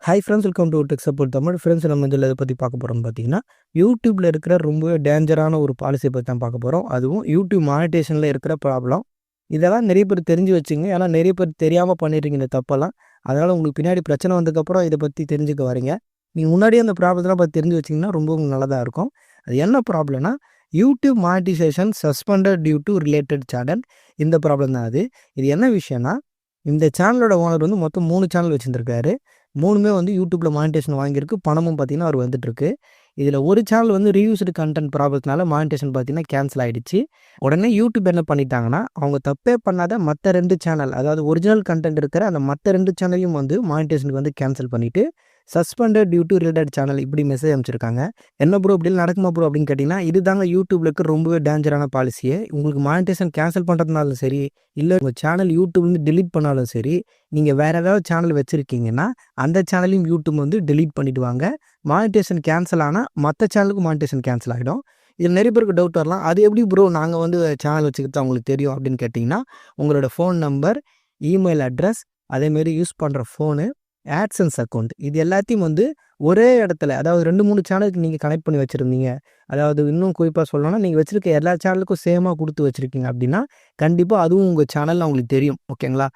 Hi friends, welcome to tech support Tamil. Friends, நம்ம இதில் இதை பற்றி பார்க்க போகிறோம்னு பார்த்தீங்கன்னா, யூடியூப்பில் இருக்கிற ரொம்பவே டேஞ்சரான ஒரு பாலிசியை பற்றி தான் பார்க்க போகிறோம். அதுவும் யூடியூப் மானிட்டேஷனில் இருக்கிற ப்ராப்ளம். இதெல்லாம் நிறைய பேர் தெரிஞ்சு வச்சுங்க. ஏன்னா நிறைய பேர் தெரியாமல் பண்ணிடுறீங்க இந்த தப்பெல்லாம். அதனால் உங்களுக்கு பின்னாடி பிரச்சனை வந்ததுக்கப்புறம் இதை பற்றி தெரிஞ்சுக்க வரீங்க. நீங்கள் முன்னாடியே அந்த ப்ராப்ளத்தெல்லாம் பற்றி தெரிஞ்சு வச்சிங்கன்னா ரொம்ப நல்லதாக இருக்கும். அது என்ன ப்ராப்ளம்னா, YouTube monetization suspended due to related channel. இந்த ப்ராப்ளம் தான் அது. இது என்ன விஷயம்னா, இந்த சேனலோட ஓனர் வந்து மொத்தம் 3 சேனல் வச்சுருந்துருக்காரு. 3மே வந்து யூடியூப்பில் மானிட்டேஷன் வாங்கியிருக்கு. பணமும் பார்த்தீங்கன்னா அவர் வந்துட்டுருக்கு. இதில் ஒரு சேனல் வந்து ரீயூஸ்டு கண்டென்ட் ப்ராப்ளத்தினால மானிட்டேஷன் பார்த்தீங்கன்னா கேன்சல் ஆகிடுச்சு. உடனே யூடியூப் என்ன பண்ணிட்டாங்கன்னா, அவங்க தப்பே பண்ணாத மற்ற 2 சேனல், அதாவது ஒரிஜினல் கண்டென்ட் இருக்கிற அந்த மற்ற 2 சேனலையும் வந்து மானிட்டேஷனுக்கு வந்து கேன்சல் பண்ணிவிட்டு, suspended due to related channel இப்படி மெசேஜ் அனுப்பிச்சிருக்காங்க. என்ன ப்ரோ இப்படிலாம் நடக்குமா ப்ரோ அப்படின்னு கேட்டிங்கன்னா, இது தாங்க யூடியூப்ல இருக்க ரொம்பவே டேஞ்சரான பாலிசியே. உங்களுக்கு மானிட்டேஷன் கேன்சல் பண்ணுறதுனாலும் சரி, இல்லை உங்கள் சேனல் யூடியூப்லேருந்து டெலீட் பண்ணாலும் சரி, நீங்கள் வேறு ஏதாவது சேனல் வச்சுருக்கீங்கன்னா அந்த சேனலையும் யூடியூப் வந்து டெலீட் பண்ணிவிடுவாங்க. மானிட்டேஷன் கேன்சல் ஆனால் மற்ற சேனலுக்கும் மானிட்டேஷன் கேன்சல் ஆகிடும். இதில் நிறைய பேருக்கு டவுட் வரலாம், அது எப்படி ப்ரோ நாங்கள் வந்து சேனல் வச்சுக்கிறது அவங்களுக்கு தெரியும் அப்படின்னு கேட்டிங்கன்னா, உங்களோட ஃபோன் நம்பர், இமெயில் அட்ரஸ், அதேமாரி யூஸ் பண்ணுற ஃபோனு, ஆட்சன்ஸ் அக்கௌண்ட், இது எல்லாத்தையும் வந்து ஒரே இடத்துல, அதாவது 2-3 சேனலுக்கு நீங்கள் கனெக்ட் பண்ணி வச்சுருந்தீங்க. அதாவது இன்னும் குறிப்பாக சொல்லணும்னா, நீங்கள் வச்சுருக்க எல்லா சேனலுக்கும் சேமாக கொடுத்து வச்சுருக்கீங்க அப்படின்னா, கண்டிப்பாக அதுவும் உங்கள் சேனலில் அவங்களுக்கு தெரியும். ஓகேங்களா?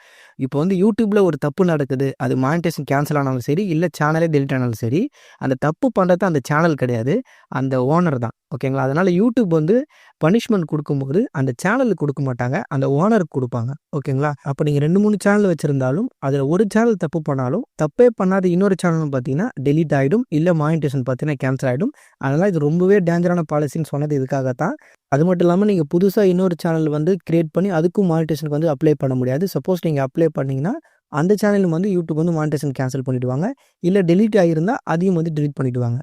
இப்போ வந்து யூடியூப்பில் ஒரு தப்பு நடக்குது, அது மானிட்டேஷன் கேன்சல் ஆனாலும் சரி, இல்லை சேனலே டெலிட் ஆனாலும் சரி, அந்த தப்பு பண்ணுறது அந்த சேனல் கிடையாது, அந்த ஓனர் தான். ஓகேங்களா? அதனால் யூடியூப் வந்து பனிஷ்மெண்ட் கொடுக்கும்போது அந்த சேனலுக்கு கொடுக்க மாட்டாங்க, அந்த ஓனருக்கு கொடுப்பாங்க. ஓகேங்களா? அப்போ நீங்கள் 2-3 சேனல் வச்சுருந்தாலும் அதில் ஒரு சேனல் தப்பு பண்ணாலும், தப்பே பண்ணாத இன்னொரு சேனலும் பார்த்தீங்கன்னா டெலீட் ஆகிடும், இல்லை மானிட்டேஷன் பார்த்தீங்கன்னா கேன்சல் ஆகிடும். அதனால் இது ரொம்பவே டேஞ்சரான பாலிசின்னு சொன்னது இதுக்காகத்தான். அது மட்டும் இல்லாமல் நீங்கள் புதுசாக இன்னொரு சேனல் வந்து கிரியேட் பண்ணி அதுக்கும் மானிட்டேஷனுக்கு வந்து அப்ளை பண்ண முடியாது. சப்போஸ் நீங்கள் அப்ளை பண்ணிங்கன்னா அந்த சேனலும் வந்து யூடியூப் வந்து மானிட்டேஷன் கேன்சல் பண்ணிவிடுவாங்க. இல்லை டெலீட் ஆகியிருந்தால் அதையும் வந்து டெலீட் பண்ணிவிடுவாங்க.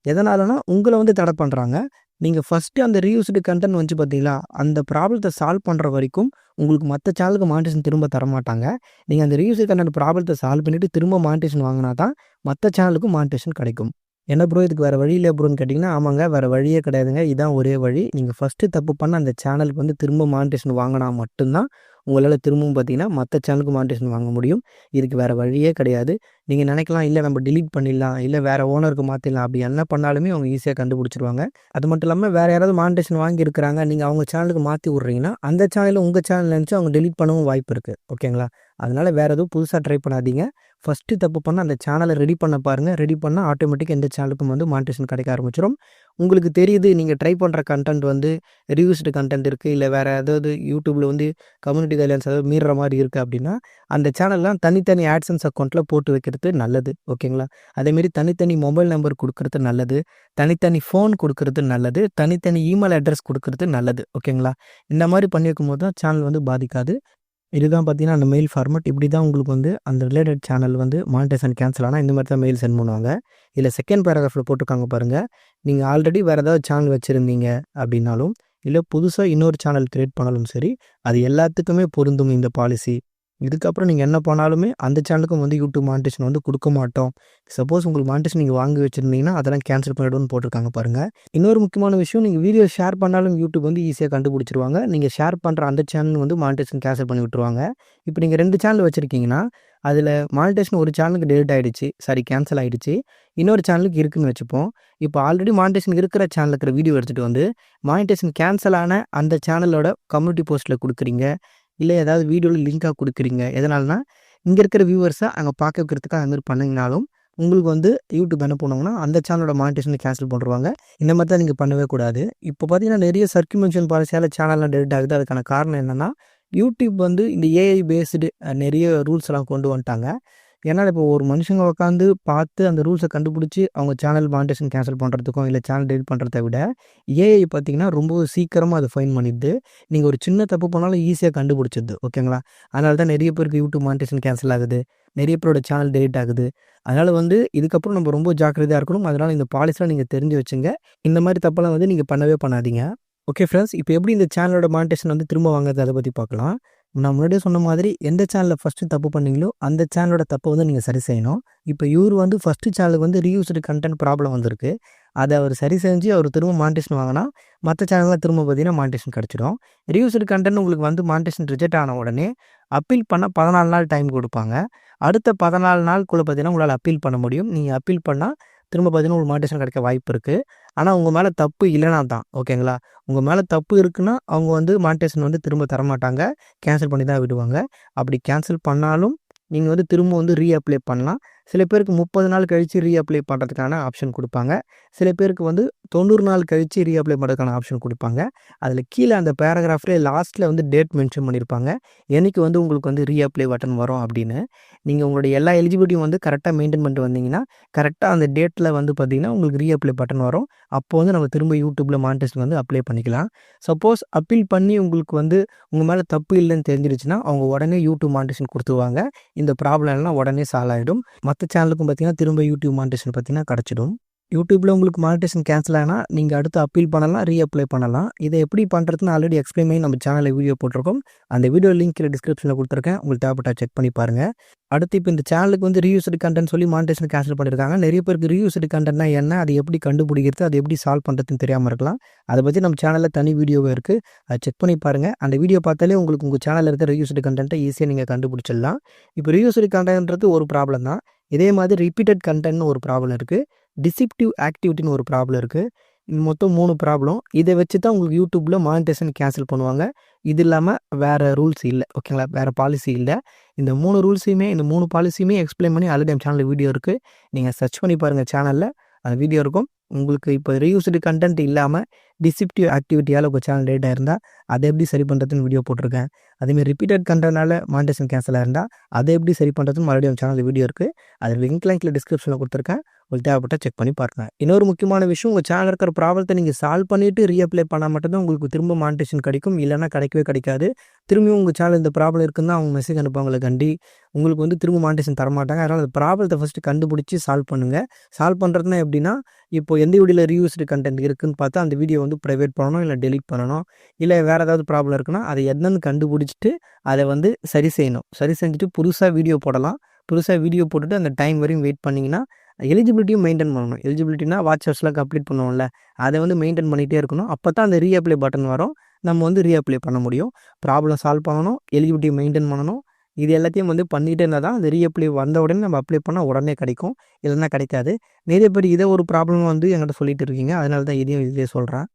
எதனாலனா உங்களை வந்து தடை பண்ணுறாங்க. நீங்கள் ஃபஸ்ட்டு அந்த ரீயூஸ்டு கண்டென்ட் வந்து பார்த்தீங்களா, அந்த ப்ராப்ளத்தை சால்வ் பண்ணுற வரைக்கும் உங்களுக்கு மற்ற சேனலுக்கு மானிட்டேஷன் திரும்ப தரமாட்டாங்க. நீங்கள் அந்த ரீயூஸ்டு கண்டென்ட் ப்ராப்ளத்தை சால்வ் பண்ணிவிட்டு திரும்ப மானிட்டேஷன் வாங்கினா தான் மற்ற சேனலுக்கும் மானிட்டேஷன் கிடைக்கும். என்ன ப்ரோ இதுக்கு வேறு வழி இல்லை ப்ரோன்னு கேட்டிங்கன்னா, ஆமாங்க, வேறு வழியே கிடையாதுங்க. இதுதான் ஒரே வழி. நீங்கள் ஃபஸ்ட்டு தப்பு பண்ண அந்த சேனலுக்கு வந்து திரும்ப மானிட்டேஷன் வாங்கினா மட்டும்தான் உங்களால் திரும்பவும் பார்த்தீங்கன்னா மற்ற சேனலுக்கு மானிட்டேஷன் வாங்க முடியும். இதுக்கு வேறு வழியே கிடையாது. நீங்கள் நினைக்கலாம், இல்லை நம்ம டெலீட் பண்ணிடலாம், இல்லை வேறு ஓனருக்கு மாற்றிடலாம், அப்படி என்ன பண்ணாலுமே அவங்க ஈஸியாக கண்டுபிடிச்சிருவாங்க. அது மட்டும் இல்லாமல் வேறு யாராவது மானிட்டேஷன் வாங்கியிருக்கிறாங்க, நீங்கள் அவங்க சேனலுக்கு மாற்றி விட்றீங்கன்னா அந்த சேனலில் உங்கள் சேனல் நினச்சி அவங்க டெலீட் பண்ணவும் வாய்ப்பு இருக்குது. ஓகேங்களா? அதனால் வேறு எதுவும் புதுசாக ட்ரை பண்ணாதீங்க. ஃபஸ்ட்டு தப்பு பண்ண அந்த சேனலை ரெடி பண்ண பாருங்கள். ரெடி பண்ணால் ஆட்டோமேட்டிக்காக எந்த சேனலுக்கும் வந்து மானிட்டேஷன் கிடைக்க ஆரம்பிச்சிடும். உங்களுக்கு தெரியுது நீங்கள் ட்ரை பண்ணுற கண்டென்ட் வந்து ரிவ்யூஸ்டு கண்டென்ட் இருக்குது, இல்லை வேறு ஏதாவது யூடியூப்பில் வந்து கம்யூனிட்டி கைட்லைன்ஸ் ஏதாவது மீறுற மாதிரி இருக்குது அப்படின்னா, அந்த சேனல்லாம் தனித்தனி ஆட்சன்ஸ் அக்கௌண்ட்டில் போட்டு வைக்கிறது நல்லது. ஓகேங்களா? அதேமாரி தனித்தனி மொபைல் நம்பர் கொடுக்கறது நல்லது, தனித்தனி ஃபோன் கொடுக்கறது நல்லது, தனித்தனி இமெயில் அட்ரஸ் கொடுக்கறது நல்லது. ஓகேங்களா? இந்த மாதிரி பண்ணி வைக்கும்போது தான் சேனல் வந்து பாதிக்காது. இதுதான் பார்த்தீங்கன்னா அந்த மெயில் ஃபார்மேட். இப்படி தான் உங்களுக்கு வந்து அந்த ரிலேட்டட் சேனல் வந்து மானிட்டேஷன் கேன்சல் ஆனால் இந்த மாதிரி தான் மெயில் சென்ட் பண்ணுவாங்க. இதில் செகண்ட் பேராகிராஃபில் போட்டிருக்காங்க பாருங்கள். நீங்கள் ஆல்ரெடி வேறு ஏதாவது சேனல் வச்சுருந்தீங்க அப்படின்னாலும், இல்லை புதுசாக இன்னொரு சேனல் கிரியேட் பண்ணாலும் சரி, அது எல்லாத்துக்குமே பொருந்தும் இந்த பாலிசி. இதுக்கப்புறம் நீங்கள் என்ன பண்ணாலுமே அந்த சேனலுக்கும் வந்து யூடியூப் மானிட்டேஷன் வந்து கொடுக்க மாட்டோம். சப்போஸ் உங்களுக்கு மானிட்டேஷன் நீங்கள் வாங்கி வச்சுருந்தீங்கன்னா அதெல்லாம் கேன்சல் பண்ணிவிடுன்னு போட்டிருக்காங்க பாருங்கள். இன்னொரு முக்கியமான விஷயம், நீங்கள் வீடியோ ஷேர் பண்ணாலும் யூடியூப் வந்து ஈஸியாக கண்டுபிடிச்சிருவாங்க. நீங்கள் ஷேர் பண்ணுற அந்த சேனல் வந்து மானிட்டேஷன் கேன்சல் பண்ணி விட்டுருவாங்க. இப்போ நீங்கள் 2 சேனல் வச்சுருக்கீங்கன்னா, அதில் மானிட்டேஷன் ஒரு சேனலுக்கு டெலிட் ஆகிடுச்சு, கேன்சல் ஆகிடுச்சு, இன்னொரு சேனலுக்கு இருக்குதுன்னு வச்சுப்போம். இப்போ ஆல்ரெடி மானிட்டேஷன் இருக்கிற சேனலில் இருக்கிற வீடியோ எடுத்துகிட்டு வந்து மானிட்டேஷன் கேன்சல் ஆன அந்த சேனலோட கம்யூனிட்டி போஸ்ட்டில் கொடுக்குறீங்க, இல்லை ஏதாவது வீடியோவில் லிங்காக கொடுக்குறீங்க. எதனாலனா, இங்கே இருக்கிற வியூவர்ஸை அங்கே பார்க்க வைக்கிறதுக்காக அது மாதிரி பண்ணிங்கனாலும் உங்களுக்கு வந்து யூடியூப் என்ன பண்ணுவாங்கன்னா அந்த சேனலோட மானிட்டேஷனை கேன்சல் பண்ணுவாங்க. இந்த மாதிரி தான் நீங்கள் பண்ணவே கூடாது. இப்போ பார்த்தீங்கன்னா நிறைய சர்க்குமென்ஷன் பாலிசியால் சேனல்லாம் டெலிட் ஆகுது. அதுக்கான காரணம் என்னென்னா, யூடியூப் வந்து இந்த ஏஐ பேஸ்டு நிறைய ரூல்ஸ் எல்லாம் கொண்டு வந்துட்டாங்க. ஏன்னா இப்போ ஒரு மனுஷங்க உட்காந்து பார்த்து அந்த ரூல்ஸை கண்டுபிடிச்சி அவங்க சேனல் மானிட்டேஷன் கேன்சல் பண்ணுறதுக்கும் இல்லை சேனல் டெலிட் பண்ணுறத விட ஏஐ பார்த்தீங்கன்னா ரொம்ப சீக்கிரமாக அதை ஃபைன் பண்ணிடுது. நீங்கள் ஒரு சின்ன தப்பு பண்ணாலும் ஈஸியாக கண்டுபிடிச்சிடுது. ஓகேங்களா? அதனால தான் நிறைய பேருக்கு யூடியூப் மானிட்டேஷன் கேன்சல் ஆகுது, நிறைய பேரோட சேனல் டெலிட் ஆகுது. அதனால் வந்து இதுக்கப்புறம் நம்ம ரொம்ப ஜாக்கிரதையாக இருக்கணும். அதனால் இந்த பாலிசிலாம் நீங்கள் தெரிஞ்சு வச்சுங்க. இந்த மாதிரி தப்பெல்லாம் வந்து நீங்கள் பண்ணவே பண்ணாதீங்க. ஓகே ஃப்ரெண்ட்ஸ், இப்போ எப்படி இந்த சேனலோட மானிட்டேஷன் வந்து திரும்ப வாங்குறது அதை பற்றி பார்க்கலாம். நான் முன்னாடியே சொன்ன மாதிரி எந்த சேனலில் ஃபஸ்ட்டு தப்பு பண்ணீங்களோ அந்த சேனலோட தப்பை வந்து நீங்கள் சரி செய்யணும். இப்போ இவர் வந்து ஃபஸ்ட்டு சேனலுக்கு வந்து ரீயூஸ்டு கண்டென்ட் ப்ராப்ளம் வந்திருக்கு. அதை அவர் சரி செஞ்சு அவர் திரும்ப மானிட்டேஷன் வாங்கினா மற்ற சேனல்லாம் திரும்ப பார்த்தீங்கன்னா மானிட்டேஷன் கிடச்சிடும். ரீயூஸ்டு கண்டென்ட் உங்களுக்கு வந்து மானிட்டேஷன் ரிஜெக்ட் ஆன உடனே அப்பீல் பண்ண 14 நாள் டைம் கொடுப்பாங்க. அடுத்த 14 நாளுக்குள்ளே பார்த்தீங்கன்னா உங்களால் அப்பீல் பண்ண முடியும். நீங்கள் அப்பீல் பண்ணால் திரும்ப பார்த்தீங்கன்னா உங்களுக்கு மானிட்டேஷன் கிடைக்க வாய்ப்பு இருக்குது. ஆனால் உங்கள் மேலே தப்பு இல்லைனா தான், ஓகேங்களா? உங்கள் மேலே தப்பு இருக்குன்னா அவங்க வந்து மானிட்டேஷன் வந்து திரும்ப தரமாட்டாங்க, கேன்சல் பண்ணி தான் விடுவாங்க. அப்படி கேன்சல் பண்ணாலும் நீங்கள் வந்து திரும்ப வந்து ரீஅப்ளை பண்ணலாம். சில பேருக்கு 30 நாள் கழித்து ரீஅப்ளை பண்ணுறதுக்கான ஆப்ஷன் கொடுப்பாங்க. சில பேருக்கு வந்து 90 நாள் கழித்து ரீஅப்ளை பண்ணுறதுக்கான ஆப்ஷன் கொடுப்பாங்க. அதில் கீழே அந்த பேராகிராஃப்லேயே லாஸ்ட்டில் வந்து டேட் மென்ஷன் பண்ணியிருப்பாங்க, என்னைக்கு வந்து உங்களுக்கு வந்து ரீஅப்ளை பட்டன் வரும் அப்படின்னு. நீங்கள் உங்களுடைய எல்லா எலிஜிபிலிட்டியும் வந்து கரெக்டாக மெயின்டைன் பண்ணிட்டு வந்தீங்கன்னா கரெக்டாக அந்த டேட்டில் வந்து பார்த்திங்கன்னா உங்களுக்கு ரீஅப்ளை பட்டன் வரும். அப்போ வந்து நம்ம திரும்ப யூடியூப்பில் மானிட்டேஷன் வந்து அப்ளை பண்ணிக்கலாம். சப்போஸ் அப்பீல் பண்ணி உங்களுக்கு வந்து உங்கள் மேலே தப்பு இல்லைன்னு தெரிஞ்சிருச்சுன்னா அவங்க உடனே யூடியூப் மானிட்டேஷன் கொடுத்துருவாங்க. இந்த ப்ராப்ளம் எல்லாம் உடனே சால்வ் ஆகிடும். மற்ற சேனலுக்கும் பார்த்தீங்கன்னா திரும்ப யூடியூப் மானிட்டேஷன் பார்த்தீங்கன்னா கிடச்சிடும். யூடியூப்பில் உங்களுக்கு மானிட்டேஷன் கேன்சல் ஆனால் நீங்கள் அடுத்து அப்பீல் பண்ணலாம், ரீஅப்ளை பண்ணலாம். இதை எப்படி பண்ணுறதுன்னு ஆல்ரெடி எக்ஸ்பிளைன் பண்ணி நம்ம சேனலில் வீடியோ போட்டிருக்கோம். அந்த வீடியோ லிங்க் டிஸ்கிரிப்ஷனில் கொடுத்துருக்கேன், உங்களுக்கு தேவைப்பட்டா செக் பண்ணி பாருங்கள். அடுத்து இப்போ இந்த சேனலுக்கு வந்து ரீயூஸ்டு கண்டென்ட் சொல்லி மானிட்டேஷன் கேன்சல் பண்ணியிருக்காங்க. நிறைய பேருக்கு ரீயூஸ்டு கண்டென்ட்னா என்ன, அது எப்படி கண்டுபிடிக்கிறது, அது எப்படி சால்வ் பண்ணுறதுன்னு தெரியாமல் இருக்கலாம். அதை பற்றி நம்ம சேனலில் தனி வீடியோவே இருக்குது, அதை செக் பண்ணி பாருங்கள். அந்த வீடியோ பார்த்தாலே உங்களுக்கு உங்கள் சேனலில் இருக்கிற ரீயூஸ்டு கண்டென்ட்டை ஈஸியாக நீங்கள் கண்டுபிடிச்சிடலாம். இப்போ ரீயூஸ்டு கண்டென்ட்ன்றது ஒரு ப்ராப்ளம் தான். இதே மாதிரி ரிப்பீட்டட் கண்டென்ட்னு ஒரு ப்ராப்ளம் இருக்குது, டிசிப்டிவ் ஆக்டிவிட்டின்னு ஒரு ப்ராப்ளம் இருக்குது. மொத்தம் 3 ப்ராப்ளம். இதை வச்சு தான் உங்களுக்கு யூடியூப்பில் மானிட்டேஷன் கேன்சல் பண்ணுவாங்க. இது இல்லாமல் வேறு ரூல்ஸ் இல்லை, ஓகேங்களா? வேறு பாலிசி இல்லை. இந்த 3 ரூல்ஸையுமே, இந்த 3 பாலிசியுமே எக்ஸ்பிளைன் பண்ணி ஆல்ரெடி நம்ம சேனலில் வீடியோ இருக்குது, நீங்கள் சர்ச் பண்ணி பாருங்கள், சேனலில் அந்த வீடியோ இருக்கும். உங்களுக்கு இப்போ ரீயூஸ்டு கண்டென்ட் இல்லாமல் டிசிப்டிவ் ஆக்டிவிட்டியால் உங்கள் சேனல் டேட்டா இருந்தால் அதை எப்படி சரி பண்ணுறதுன்னு வீடியோ போட்டிருக்கேன். அதேமாதிரி ரிப்பீட்டட் கண்டென்ட்னால மானிட்டேஷன் கேன்சல் இருந்தால் அதை எப்படி சரி பண்ணுறதுன்னு மறுபடியும் நம்ம சேனலில் வீடியோ இருக்குது, அது லிங்க்லாம் கீழே டிஸ்கிரிப்ஷனில் கொடுத்துருக்கேன், உங்களுக்கு தேவைப்பட்டால் செக் பண்ணி பாருங்கள். இன்னொரு முக்கியமான விஷயம், உங்கள் சேனல் இருக்கிற ப்ராப்ளத்தை நீங்கள் சால்வ் பண்ணிவிட்டு ரீஅப்ளை பண்ணால் மட்டும்தான் உங்களுக்கு திரும்ப மானிட்டேஷன் கிடைக்கும், இல்லைனா கிடைக்கவே கிடைக்காது. திரும்பியும் உங்கள் சேனல் இந்த ப்ராப்ளம் இருக்குன்னு தான் அவங்க மெசேஜ் அனுப்புவாங்களே கண்டி, உங்களுக்கு வந்து திரும்ப மானிட்டேஷன் தரமாட்டாங்க. அதனால் அந்த ப்ராப்ளத்தை ஃபஸ்ட்டு கண்டுபிடிச்சி சால்வ் பண்ணுங்கள். சால்வ் பண்ணுறதுனா எப்படின்னா, இப்போ எந்த வீடியோவில் ரீயூஸ்டு கண்டென்ட் இருக்குதுன்னு பார்த்தா அந்த வீடியோ வந்து ப்ரைவேட் பண்ணணும், இல்லை டெலீட் பண்ணணும், இல்லை வேறு ஏதாவது ப்ராப்ளம் இருக்குன்னா அதை என்னன்னு கண்டுபிடிச்சிட்டு அதை வந்து சரி செய்யணும். சரி செஞ்சுட்டு புதுசாக வீடியோ போடலாம். புதுசாக வீடியோ போட்டுட்டு அந்த டைம் வரையும் வெயிட் பண்ணிங்கன்னா எலிஜிபிலிட்டியும் மெயின்டைன் பண்ணணும். எலிஜிபிலிட்டினா வாட்சர்ஸ்லாம் கம்ப்ளீட் பண்ணுவோம்ல, அதை வந்து மெயின்டைன் பண்ணிகிட்டே இருக்கணும். அப்போ தான் அந்த ரீஅப்ளை பட்டன் வரும், நம்ம வந்து ரீஅப்ளை பண்ண முடியும். ப்ராப்ளம் சால்வ் பண்ணணும், எலிஜிபிலிட்டி மெயின்டைன் பண்ணணும். இது எல்லாத்தையும் வந்து பண்ணிகிட்டே இருந்தால் தான் அந்த ரீஅப்ளை வந்த உடனே நம்ம அப்ளை பண்ணால் உடனே கிடைக்கும், இல்லைன்னா கிடைக்காது. நிறைய பேர் இதை ஒரு ப்ராப்ளம் வந்து என்கிட்ட சொல்லிட்டு இருக்கீங்க, அதனால தான் இதையே சொல்கிறேன்.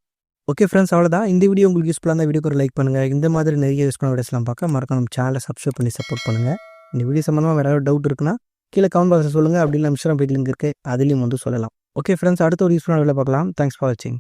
ஓகே ஃப்ரெண்ட்ஸ், அவ்வளோதான். இந்த வீடியோ உங்களுக்கு யூஸ்ஃபுல்லாக இருந்தால் வீடியோக்கு ஒரு லைக் பண்ணுங்கள். இந்த மாதிரி நிறைய யூஸ்ஃபுல்லான வீடியோஸ்லாம் பார்க்க மறக்காம நம்ம சேனலை சப்ஸ்கிரைப் பண்ணி சப்போர்ட் பண்ணுங்கள். இந்த வீடியோ சம்மந்தமாக வேறு ஏதாவது டவுட் இருக்குன்னா கீழே கமெண்ட் பாக்ஸில் சொல்லுங்கள். அப்படி இல்லை இன்ஸ்டாகிராம் பேஜ் லிங்க் இருக்குது, அதுலேயும் வந்து சொல்லலாம். ஓகே ஃப்ரெண்ட்ஸ், அடுத்த ஒரு யூஸ்ஃபுல்லான வீடியோ பார்க்கலாம். தேங்க்ஸ் ஃபார் வாட்சிங்.